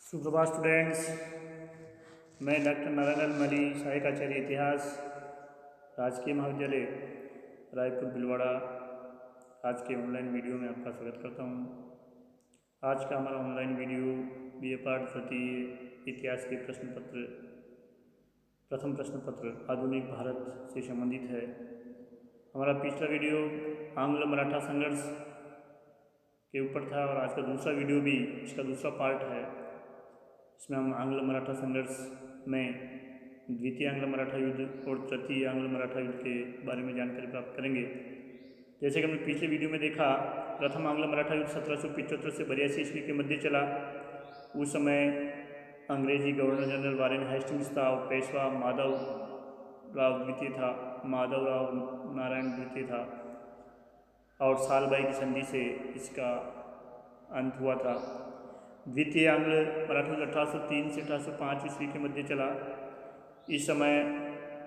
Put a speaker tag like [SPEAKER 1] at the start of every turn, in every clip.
[SPEAKER 1] सुप्रभात स्टूडेंट्स। मैं डॉक्टर नारायण मली, सहायक आचार्य इतिहास, राजकीय महाविद्यालय रायपुर भिलवाड़ा, आज के ऑनलाइन वीडियो में आपका स्वागत करता हूँ। आज का हमारा ऑनलाइन वीडियो BA पाठ तृतीय इतिहास के प्रथम प्रश्न पत्र आधुनिक भारत से संबंधित है। हमारा पिछला वीडियो आंग्ल मराठा संघर्ष के ऊपर था और आज का दूसरा वीडियो भी इसका दूसरा पार्ट है। इसमें हम आंग्ल मराठा संघर्ष में द्वितीय आंग्ल मराठा युद्ध और तृतीय आंग्ल मराठा युद्ध के बारे में जानकारी प्राप्त करेंगे। जैसे कि हमने पिछले वीडियो में देखा, प्रथम आंग्ल मराठा युद्ध 1775 से 82 ईस्वी के मध्य चला। उस समय अंग्रेजी गवर्नर जनरल वारेन हेस्टिंग्स था और पेशवा माधवराव द्वितीय था, माधवराव नारायण द्वितीय था और सालबाई की संधि से इसका अंत हुआ था। द्वितीय आंग्ल मराठा युद्ध 1803 से 1805 ईस्वी के मध्य चला। इस समय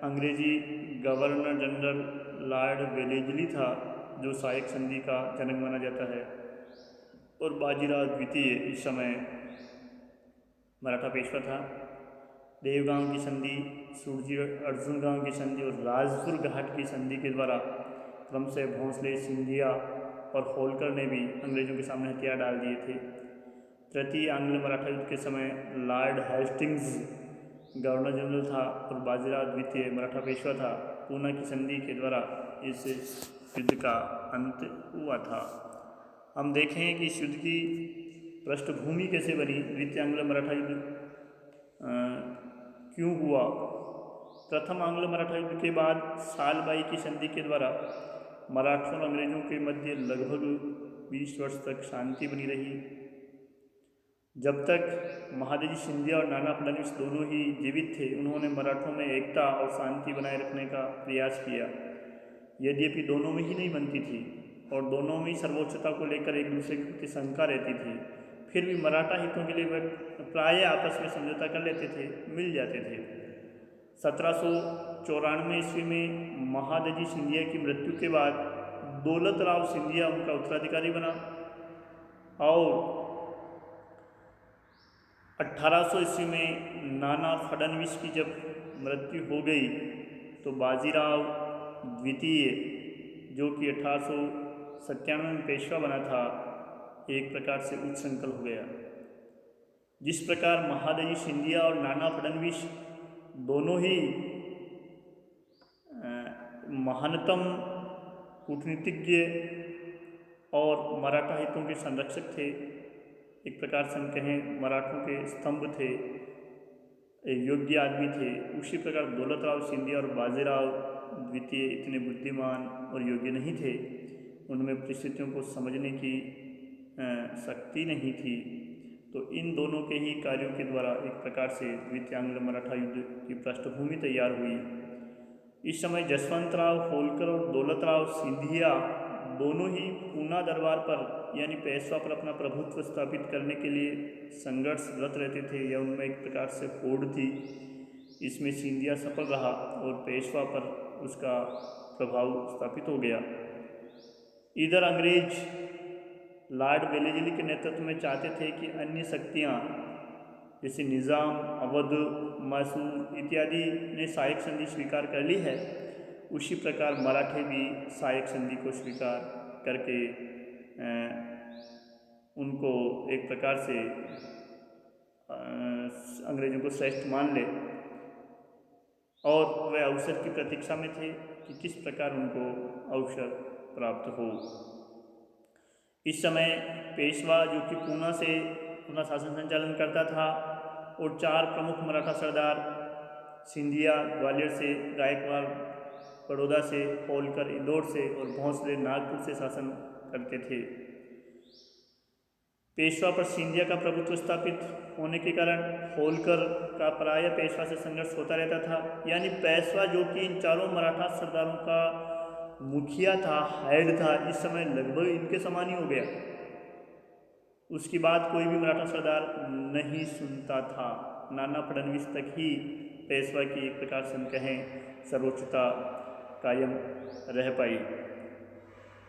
[SPEAKER 1] अंग्रेजी गवर्नर जनरल लॉर्ड वेलेस्ली था, जो सहायक संधि का जनक माना जाता है, और बाजीराव द्वितीय इस समय मराठा पेशवा था। देवगांव की संधि, सूरजी अर्जुन गांव की संधि और राजपुर घाट की संधि के द्वारा क्रमशः भोंसले, सिंधिया और होलकर ने भी अंग्रेजों के सामने हथियार डाल दिए थे। तृतीय आंग्ल मराठा युद्ध के समय लॉर्ड हेस्टिंग्स गवर्नर जनरल था और बाजीराव द्वितीय मराठा पेशवा था। पूना की संधि के द्वारा इस युद्ध का अंत हुआ था। हम देखें कि इस युद्ध की पृष्ठभूमि कैसे बनी, द्वितीय आंग्ल मराठा युद्ध क्यों हुआ। प्रथम आंग्ल मराठा युद्ध के बाद सालबाई की संधि के द्वारा मराठों और अंग्रेजों के मध्य लगभग 20 वर्ष तक शांति बनी रही। जब तक महादजी सिंधिया और नाना फडणवीस दोनों ही जीवित थे, उन्होंने मराठों में एकता और शांति बनाए रखने का प्रयास किया। यद्यपि दोनों में ही नहीं बनती थी और दोनों में सर्वोच्चता को लेकर एक दूसरे के प्रति शंका रहती थी, फिर भी मराठा हितों के लिए वे प्रायः आपस में समझौता कर लेते थे, मिल जाते थे। 1794 ईस्वी में महादजी सिंधिया की मृत्यु के बाद दौलतराव सिंधिया उनका उत्तराधिकारी बना और 1800 ईस्वी में नाना फडणवीस की जब मृत्यु हो गई तो बाजीराव द्वितीय, जो कि 1897 में पेशवा बना था, एक प्रकार से उच्चसंकल हो गया। जिस प्रकार महादजी सिंधिया और नाना फडणवीस दोनों ही महानतम कूटनीतिज्ञ और मराठा हितों के संरक्षक थे, एक प्रकार से हम कहें मराठों के स्तंभ थे, एक योग्य आदमी थे, उसी प्रकार दौलतराव सिंधिया और बाजीराव द्वितीय इतने बुद्धिमान और योग्य नहीं थे। उनमें परिस्थितियों को समझने की शक्ति नहीं थी। तो इन दोनों के ही कार्यों के द्वारा एक प्रकार से द्वितीय आंग्ल मराठा युद्ध की पृष्ठभूमि तैयार हुई। इस समय जसवंतराव होलकर और दौलतराव सिंधिया दोनों ही पूना दरबार पर यानी पेशवा पर अपना प्रभुत्व स्थापित करने के लिए संघर्षरत रहते थे, या उनमें एक प्रकार से होड़ थी। इसमें सिंधिया सफल रहा और पेशवा पर उसका प्रभाव स्थापित हो गया। इधर अंग्रेज लॉर्ड वेलेस्ली के नेतृत्व में चाहते थे कि अन्य शक्तियाँ जैसे निज़ाम, अवध, मैसूर इत्यादि ने सहायक संधि स्वीकार कर ली है, उसी प्रकार मराठे भी सहायक संधि को स्वीकार करके उनको एक प्रकार से अंग्रेजों को श्रेष्ठ मान ले, और वे अवसर की प्रतीक्षा में थे कि किस प्रकार उनको अवसर प्राप्त हो। इस समय पेशवा, जो कि पूना से अपना शासन संचालन करता था, और 4 प्रमुख मराठा सरदार सिंधिया ग्वालियर से, गायकवाड़ बड़ौदा से, होलकर इंदौर से और भोंसले नागपुर से शासन करते थे। पेशवा पर सिंधिया का प्रभुत्व स्थापित होने के कारण होलकर का प्रायः पेशवा से संघर्ष होता रहता था। यानी पेशवा, जो कि इन 4 मराठा सरदारों का मुखिया था, हेड था, इस समय लगभग इनके समान ही हो गया। उसकी बात कोई भी मराठा सरदार नहीं सुनता था। नाना फडणवीस तक ही पेशवा की एक प्रकार से हम कहें सर्वोच्चता कायम रह पाई।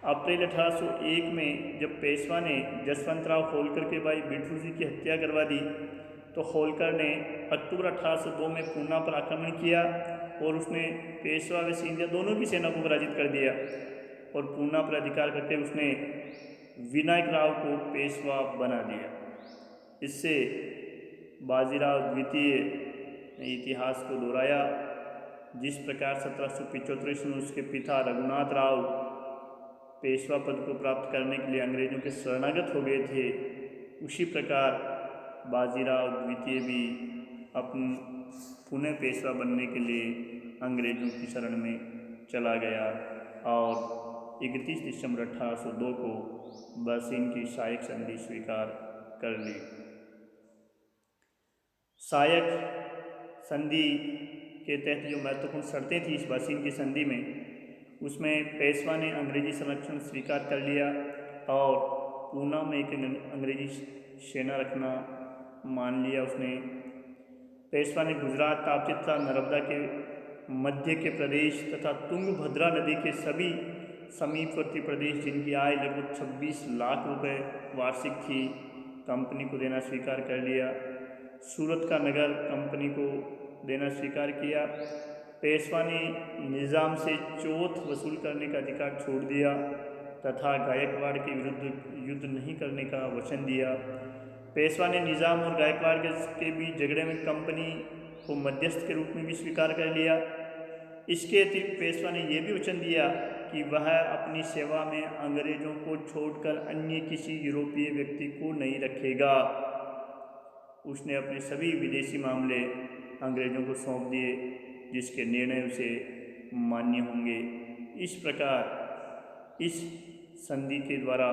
[SPEAKER 1] अप्रैल 1801 में जब पेशवा ने जसवंतराव होलकर के भाई बिट्टू जी की हत्या करवा दी, तो होलकर ने अक्टूबर 1802 में पूना पर आक्रमण किया और उसने पेशवा व सिंधिया दोनों की सेना को पराजित कर दिया और पूना पर अधिकार करके उसने विनायक राव को पेशवा बना दिया। इससे बाजीराव द्वितीय ने इतिहास को दोहराया। जिस प्रकार 1775 ईस्वी में उसके पिता रघुनाथ राव पेशवा पद को प्राप्त करने के लिए अंग्रेजों के शरणागत हो गए थे, उसी प्रकार बाजीराव द्वितीय भी अपने पुनः पेशवा बनने के लिए अंग्रेजों की शरण में चला गया और 31 दिसंबर 1802 को बसिन की सहायक संधि स्वीकार कर ली। सहायक संधि के तहत जो महत्वपूर्ण शर्तें थी इस बसिन की संधि में, उसमें पेशवा ने अंग्रेजी संरक्षण स्वीकार कर लिया और पूना में एक अंग्रेजी सेना रखना मान लिया उसने। पेशवा ने गुजरात, तापचित्रा, नर्मदा के मध्य के प्रदेश तथा तुंगभद्रा नदी के सभी समीपवर्ती प्रदेश जिनकी आय लगभग 26 लाख रुपए वार्षिक थी, कंपनी को देना स्वीकार कर लिया। सूरत का नगर कंपनी को देना स्वीकार किया। पेशवा ने निज़ाम से चौथ वसूल करने का अधिकार छोड़ दिया तथा गायकवाड़ के विरुद्ध युद्ध नहीं करने का वचन दिया। पेशवा ने निज़ाम और गायकवाड़ के बीच झगड़े में कंपनी को मध्यस्थ के रूप में भी स्वीकार कर लिया। इसके अतिरिक्त पेशवा ने यह भी वचन दिया कि वह अपनी सेवा में अंग्रेजों को छोड़कर अन्य किसी यूरोपीय व्यक्ति को नहीं रखेगा। उसने अपने सभी विदेशी मामले अंग्रेजों को सौंप दिए, जिसके निर्णय उसे मान्य होंगे। इस प्रकार इस संधि के द्वारा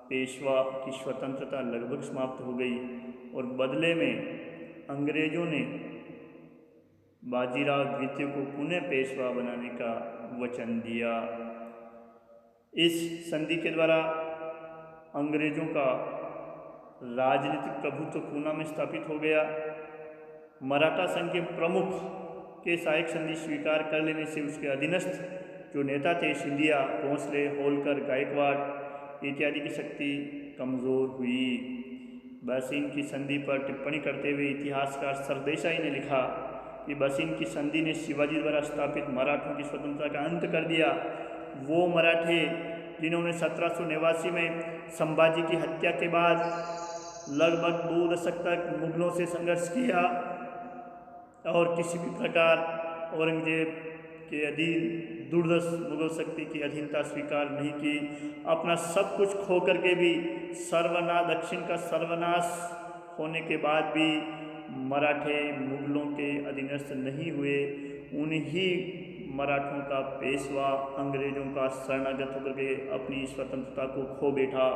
[SPEAKER 1] पेशवा की स्वतंत्रता लगभग समाप्त हो गई और बदले में अंग्रेजों ने बाजीराव द्वितीय को पुनः पेशवा बनाने का वचन दिया। इस संधि के द्वारा अंग्रेजों का राजनीतिक प्रभुत्व पूना में स्थापित हो गया। मराठा संघ के प्रमुख के सहायक संधि स्वीकार कर लेने से उसके अधीनस्थ जो नेता थे, सिंधिया, भोंसले, होलकर, गायकवाड़ इत्यादि की शक्ति कमज़ोर हुई। बसिन की संधि पर टिप्पणी करते हुए इतिहासकार सरदेसाई ने लिखा कि बसिन की संधि ने शिवाजी द्वारा स्थापित मराठों की स्वतंत्रता का अंत कर दिया। वो मराठे जिन्होंने 1789 में संभाजी की हत्या के बाद लगभग 2 दशक तक मुगलों से संघर्ष किया और किसी भी प्रकार औरंगजेब के अधीन दुर्दश मुगल शक्ति की अधीनता स्वीकार नहीं की, अपना सब कुछ खो करके भी दक्षिण का सर्वनाश होने के बाद भी मराठे मुगलों के अधीनस्थ नहीं हुए। उन्हीं मराठों का पेशवा अंग्रेजों का शरणागत होकर के अपनी स्वतंत्रता को खो बैठा।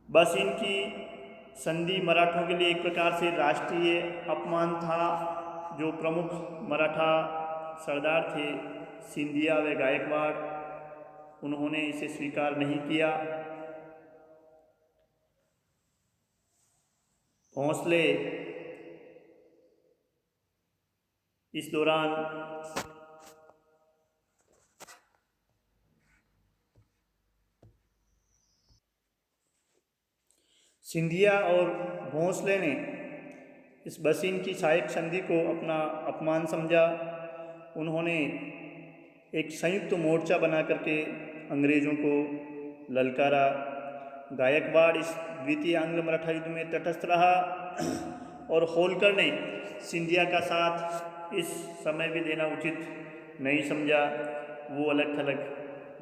[SPEAKER 1] बस इनकी संधि मराठों के लिए एक प्रकार से राष्ट्रीय अपमान था। जो प्रमुख मराठा सरदार थे, सिंधिया व गायकवाड़, उन्होंने इसे स्वीकार नहीं किया। भोंसले इस दौरान सिंधिया और भोंसले ने इस बसिन की सहायक संधि को अपना अपमान समझा। उन्होंने एक संयुक्त मोर्चा बना करके अंग्रेज़ों को ललकारा। गायकवाड़ इस द्वितीय आंग्ल मराठा युद्ध में तटस्थ रहा और होलकर ने सिंधिया का साथ इस समय भी देना उचित नहीं समझा। वो अलग थलग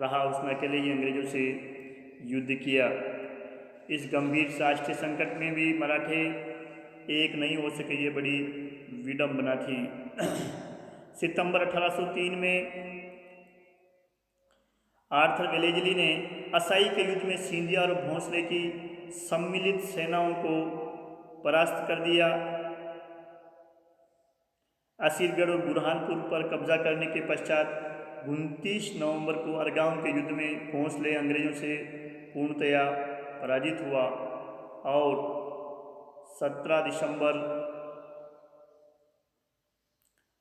[SPEAKER 1] रहा, उसने अकेले ही अंग्रेज़ों से युद्ध किया। इस गंभीर राष्ट्रीय संकट में भी मराठे एक नहीं हो सके, ये बड़ी विडंबना थी। सितंबर 1803 में आर्थर वेलेजली ने असाई के युद्ध में सिंधिया और भोंसले की सम्मिलित सेनाओं को परास्त कर दिया। असीरगढ़ और बुरहानपुर पर कब्जा करने के पश्चात 29 नवंबर को अरगांव के युद्ध में भोंसले अंग्रेजों से पूर्णतया पराजित हुआ और 17 दिसंबर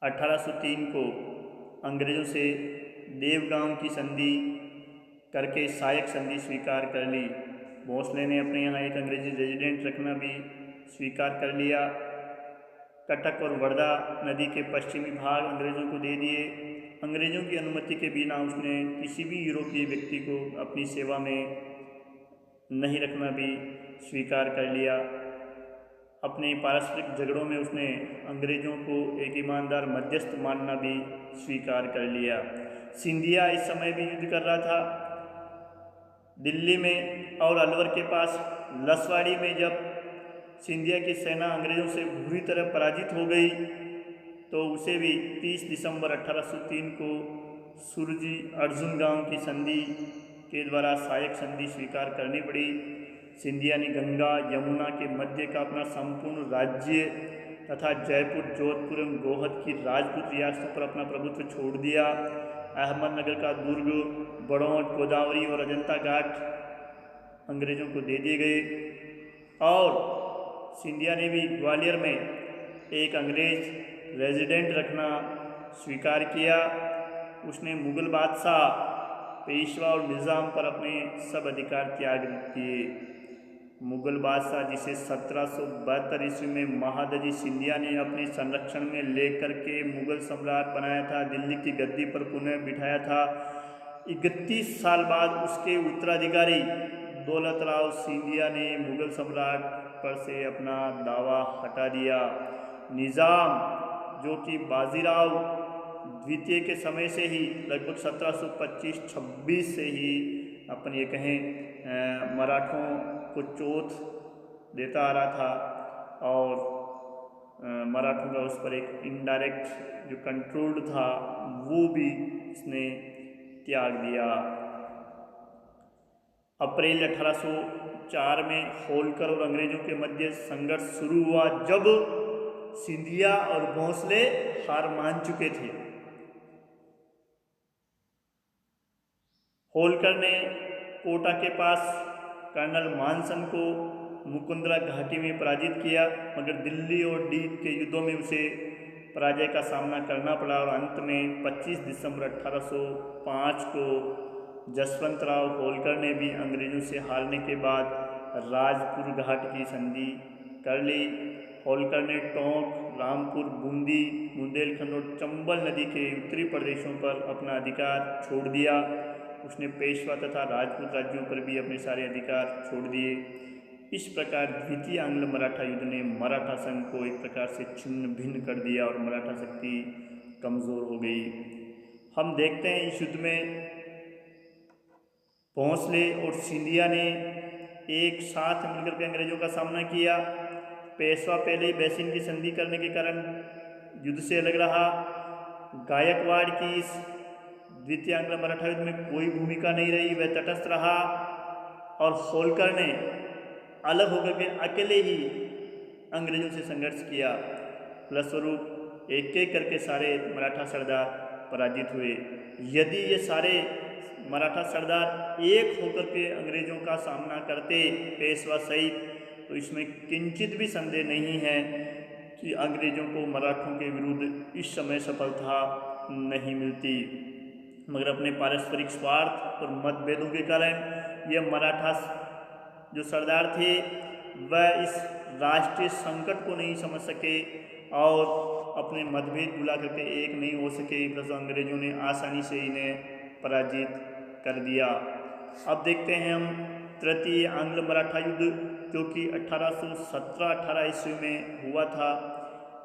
[SPEAKER 1] 1803 को अंग्रेज़ों से देवगांव की संधि करके सहायक संधि स्वीकार कर ली। भोंसले ने अपने यहाँ एक अंग्रेजी रेजिडेंट रखना भी स्वीकार कर लिया। कटक और वर्धा नदी के पश्चिमी भाग अंग्रेज़ों को दे दिए। अंग्रेज़ों की अनुमति के बिना उसने किसी भी यूरोपीय व्यक्ति को अपनी सेवा में नहीं रखना भी स्वीकार कर लिया। अपने पारस्परिक झगड़ों में उसने अंग्रेज़ों को एक ईमानदार मध्यस्थ मानना भी स्वीकार कर लिया। सिंधिया इस समय भी युद्ध कर रहा था दिल्ली में और अलवर के पास लसवाड़ी में। जब सिंधिया की सेना अंग्रेज़ों से बुरी तरह पराजित हो गई तो उसे भी 30 दिसंबर 1803 को सुरजी अर्जुन गांव की संधि के द्वारा सहायक संधि स्वीकार करनी पड़ी। सिंधिया ने गंगा यमुना के मध्य का अपना संपूर्ण राज्य तथा जयपुर, जोधपुर एवं गोहद की राजपूत रियासतों पर अपना प्रभुत्व छोड़ दिया। अहमदनगर का दुर्ग, बड़ौत, गोदावरी और अजंता घाट अंग्रेज़ों को दे दिए गए। और सिंधिया ने भी ग्वालियर में एक अंग्रेज़ रेजिडेंट रखना स्वीकार किया। उसने मुग़ल बादशाह, पेशवा और निज़ाम पर अपने सब अधिकार त्याग दिए। मुग़ल बादशाह, जिसे 1772 ईस्वी में महादजी सिंधिया ने अपने संरक्षण में लेकर के मुग़ल सम्राट बनाया था, दिल्ली की गद्दी पर पुनः बिठाया था। 31 साल बाद उसके उत्तराधिकारी दौलत राव सिंधिया ने मुग़ल सम्राट पर से अपना दावा हटा दिया। निज़ाम, जो कि बाजीराव द्वितीय के समय से ही लगभग 1725-26 से ही अपन ये कहें मराठों को चोट देता आ रहा था और मराठों का उस पर एक इनडायरेक्ट जो कंट्रोल था वो भी इसने त्याग दिया। अप्रैल 1804 में होलकर और अंग्रेज़ों के मध्य संघर्ष शुरू हुआ, जब सिंधिया और भोंसले हार मान चुके थे। होलकर ने कोटा के पास कर्नल मानसन को मुकुंदरा घाटी में पराजित किया, मगर दिल्ली और डीग के युद्धों में उसे पराजय का सामना करना पड़ा और अंत में 25 दिसंबर 1805 को जसवंत राव होलकर ने भी अंग्रेज़ों से हारने के बाद राजपुर घाट की संधि कर ली। होलकर ने टोंक, रामपुर, बूंदी, बुंदेलखंड और चंबल नदी के उत्तरी प्रदेशों पर अपना अधिकार छोड़ दिया। उसने पेशवा तथा राजपूत राज्यों पर भी अपने सारे अधिकार छोड़ दिए। इस प्रकार द्वितीय आंग्ल मराठा युद्ध ने मराठा संघ को एक प्रकार से छिन्न भिन्न कर दिया और मराठा शक्ति कमज़ोर हो गई। हम देखते हैं इस युद्ध में भोंसले और सिंधिया ने एक साथ मिलकर के अंग्रेज़ों का सामना किया। पेशवा पहले ही बैसिन की संधि करने के कारण युद्ध से अलग रहा। गायकवाड़ की इस द्वितीय आंग्ल मराठा युद्ध में कोई भूमिका नहीं रही, वह तटस्थ रहा और होलकर ने अलग होकर के अकेले ही अंग्रेज़ों से संघर्ष किया। फलस्वरूप एक एक करके सारे मराठा सरदार पराजित हुए। यदि ये सारे मराठा सरदार एक होकर के अंग्रेज़ों का सामना करते पेशवा सहित, तो इसमें किंचित भी संदेह नहीं है कि अंग्रेज़ों को मराठों के विरुद्ध इस समय सफलता नहीं मिलती। मगर अपने पारस्परिक स्वार्थ और मतभेदों के कारण यह मराठा जो सरदार थे वह इस राष्ट्रीय संकट को नहीं समझ सके और अपने मतभेद भुला करके एक नहीं हो सके, बस अंग्रेज़ों ने आसानी से इन्हें पराजित कर दिया। अब देखते हैं हम तृतीय आंग्ल मराठा युद्ध, जो कि 1817-18 ईस्वी में हुआ था।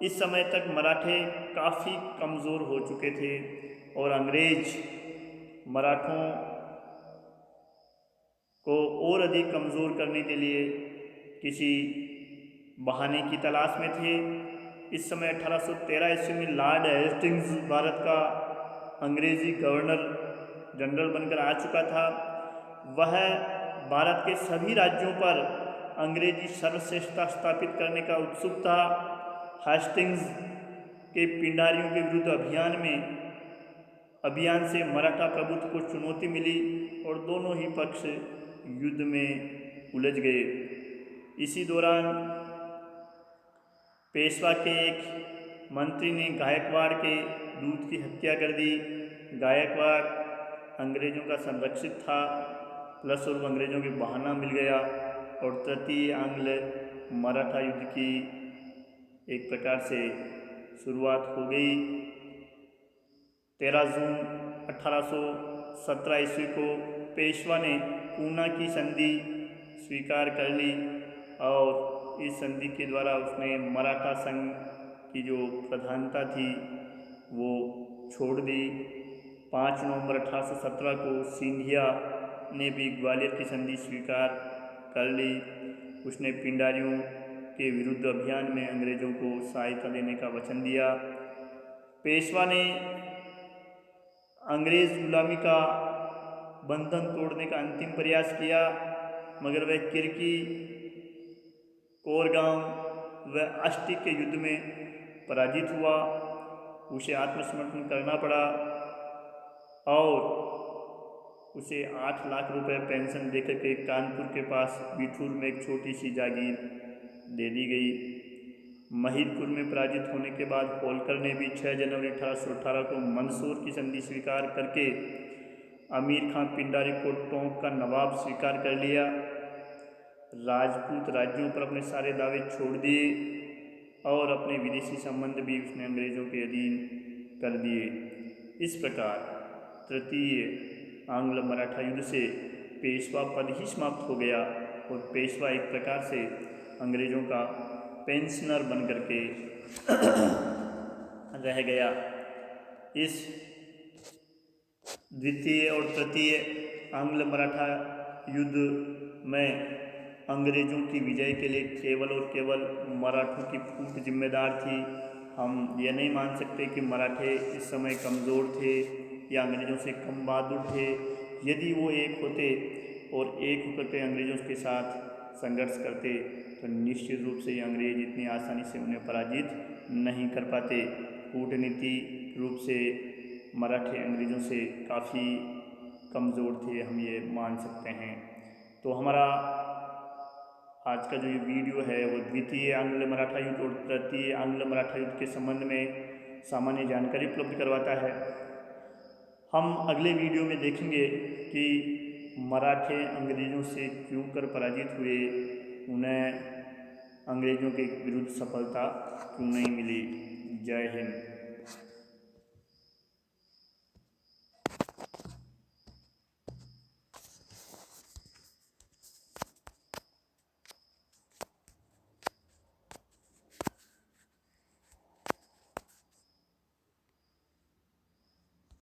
[SPEAKER 1] इस समय तक मराठे काफ़ी कमज़ोर हो चुके थे और अंग्रेज मराठों को और अधिक कमज़ोर करने के लिए किसी बहाने की तलाश में थे। इस समय 1813 ईस्वी में लॉर्ड हेस्टिंग्स भारत का अंग्रेज़ी गवर्नर जनरल बनकर आ चुका था। वह भारत के सभी राज्यों पर अंग्रेजी सर्वश्रेष्ठता स्थापित करने का उत्सुक था। हेस्टिंग्स के पिंडारियों के विरुद्ध अभियान से मराठा प्रभुत्व को चुनौती मिली और दोनों ही पक्ष युद्ध में उलझ गए। इसी दौरान पेशवा के एक मंत्री ने गायकवाड़ के दूत की हत्या कर दी। गायकवाड़ अंग्रेज़ों का संरक्षित था, प्लस और अंग्रेज़ों के बहाना मिल गया और तृतीय आंग्ल मराठा युद्ध की एक प्रकार से शुरुआत हो गई। 13 जून 1817 ईस्वी को पेशवा ने पूना की संधि स्वीकार कर ली और इस संधि के द्वारा उसने मराठा संघ की जो प्रधानता थी वो छोड़ दी। 5 नवंबर 1817 को सिंधिया ने भी ग्वालियर की संधि स्वीकार कर ली। उसने पिंडारियों के विरुद्ध अभियान में अंग्रेजों को सहायता देने का वचन दिया। पेशवा ने अंग्रेज गुलामी का बंधन तोड़ने का अंतिम प्रयास किया, मगर वह किरकी, कोरगांव व अस्टिक के युद्ध में पराजित हुआ। उसे आत्मसमर्पण करना पड़ा और उसे 8 लाख रुपए पेंशन देकर के कानपुर के पास बिठूर में एक छोटी सी जागीर दे दी गई। महिदपुर में पराजित होने के बाद होलकर ने भी 6 जनवरी 1818 को मंदसौर की संधि स्वीकार करके अमीर खां पिंडारी को टोंक का नवाब स्वीकार कर लिया। राजपूत राज्यों पर अपने सारे दावे छोड़ दिए और अपने विदेशी संबंध भी उसने अंग्रेजों के अधीन कर दिए। इस प्रकार तृतीय आंग्ल मराठा युद्ध से पेशवा पद ही समाप्त हो गया और पेशवा एक प्रकार से अंग्रेजों का पेंशनर बन करके रह गया। इस द्वितीय और तृतीय आंग्ल मराठा युद्ध में अंग्रेजों की विजय के लिए केवल और केवल मराठों की फूट जिम्मेदार थी। हम ये नहीं मान सकते कि मराठे इस समय कमज़ोर थे या अंग्रेज़ों से कम बहादुर थे। यदि वो एक होते और एक होकर के अंग्रेज़ों के साथ संघर्ष करते तो निश्चित रूप से अंग्रेज इतनी आसानी से उन्हें पराजित नहीं कर पाते। कूटनीति रूप से मराठे अंग्रेज़ों से काफ़ी कमज़ोर थे, हम ये मान सकते हैं। तो हमारा आज का जो ये वीडियो है वो द्वितीय आंग्ल मराठा युद्ध और तृतीय आंग्ल मराठा युद्ध के संबंध में सामान्य जानकारी उपलब्ध करवाता है। हम अगले वीडियो में देखेंगे कि मराठे अंग्रेज़ों से क्यों कर पराजित हुए, उन्हें अंग्रेज़ों के विरुद्ध सफलता क्यों नहीं मिली। जय हिंद।